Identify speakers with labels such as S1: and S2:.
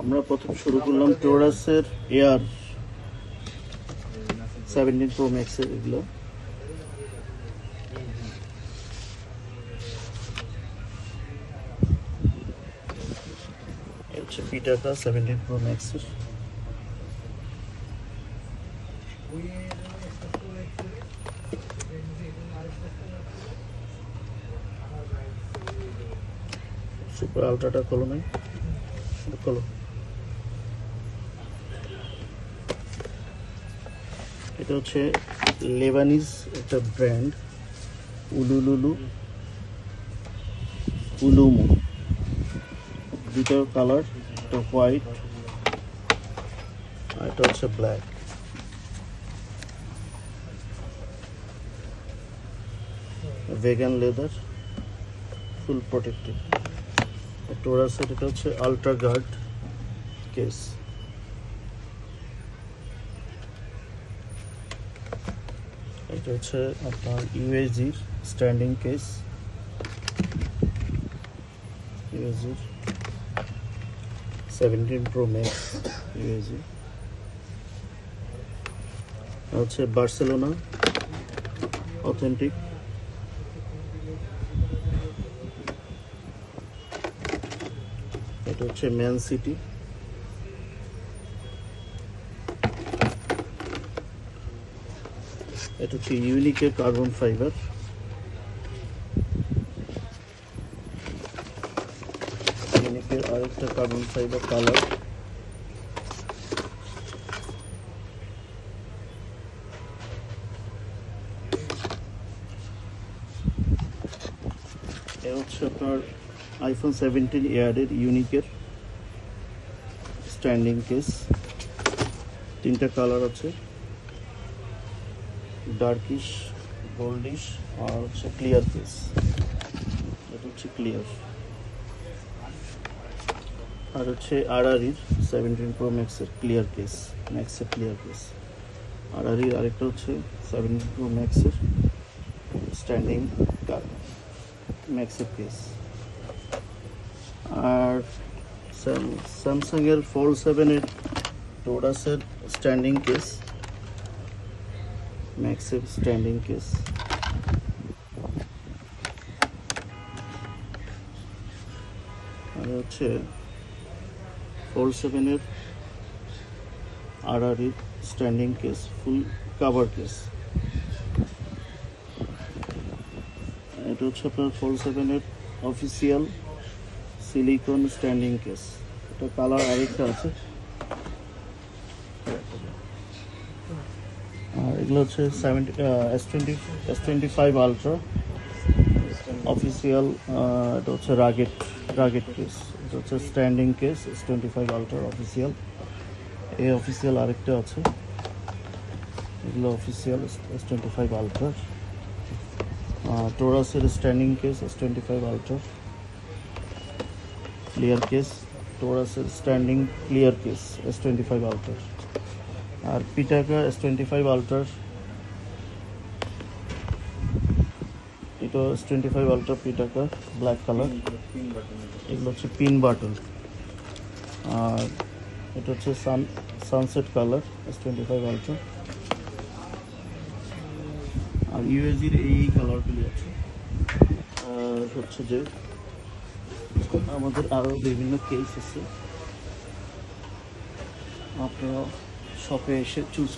S1: আমরা প্রথম শুরু করলাম টোরাসের এয়ার 17 প্রো ম্যাক্সের এগুলো। হচ্ছে পিটাকা 17 প্রো ম্যাক্সের। সুপার আলট্রাটা খোলো নাই, খোলো। এটা হচ্ছে লেবানিজ একটা ব্র্যান্ড, উলুমু। দুটো কালার, একটা হোয়াইট আর এটা হচ্ছে black. Vegan leather, full protected. টোরাসের এটা হচ্ছে আলট্রা গার্ড কেস। এটা হচ্ছে আপনার ইউএজির স্ট্যান্ডিং কেস, ইউএজির 17 প্রো ম্যাক্স ইউএজি। হচ্ছে বার্সেলোনা অথেন্টিক। এটা হচ্ছে ম্যান সিটি। এটা হচ্ছে ইউনিকের কার্বন ফাইবার। ইউনিকের আরেকটা কার্বন ফাইবার কালার। এ হচ্ছে আপনার আইফোন 17 এয়ারের ইউনিকের স্ট্যান্ডিং কেস। তিনটা কালার আছে, ডার্কিশ, গোল্ডিশ আর হচ্ছে ক্লিয়ার কেস। এটা হচ্ছে ক্লিয়ার। আর হচ্ছে আরআরির 17 প্রো ম্যাক্সের ক্লিয়ার কেস, ম্যাক্সের ক্লিয়ার কেস। আরআরির আরেকটা হচ্ছে 17 প্রো ম্যাক্সের স্ট্যান্ডিং ম্যাক্সের কেস। আর স্যামসাংয়ের ফোল্ড 7-এর টোরাসের স্ট্যান্ডিং কেস, ম্যাক্সের স্ট্যান্ডিং কেস। আর হচ্ছে ফোল্ড 7-এর আরআরির standing case, full cover case. এটা হচ্ছে আপনার ফোল্ড 7-এর অফিসিয়াল সিলিকন স্ট্যান্ডিং কেস। এটা কালার আরেকটা আছে। আর এগুলো হচ্ছে S25 আলট্রা অফিসিয়াল। এটা হচ্ছে রাগেট কেস। এটা হচ্ছে standing case S25 ultra official. এই অফিসিয়াল আরেকটা আছে, এগুলো অফিসিয়াল S25 আলট্রা। টোরাসের standing case S25 ultra clear case. টোরাসের standing clear case S25 ultra. আর পিটাকা S25 আলট্রার, এটা S25 আলট্রা পিটাকা ব্ল্যাক কালার। এগুলো হচ্ছে পিন বাটন। আর এটা হচ্ছে সানসেট কালার S25 আলট্রা। আর ইউএসজির এই কালারগুলি আছে। আর হচ্ছে যে আমাদের আরও বিভিন্ন কেস আছে, আপনারা শপে এসে চুজ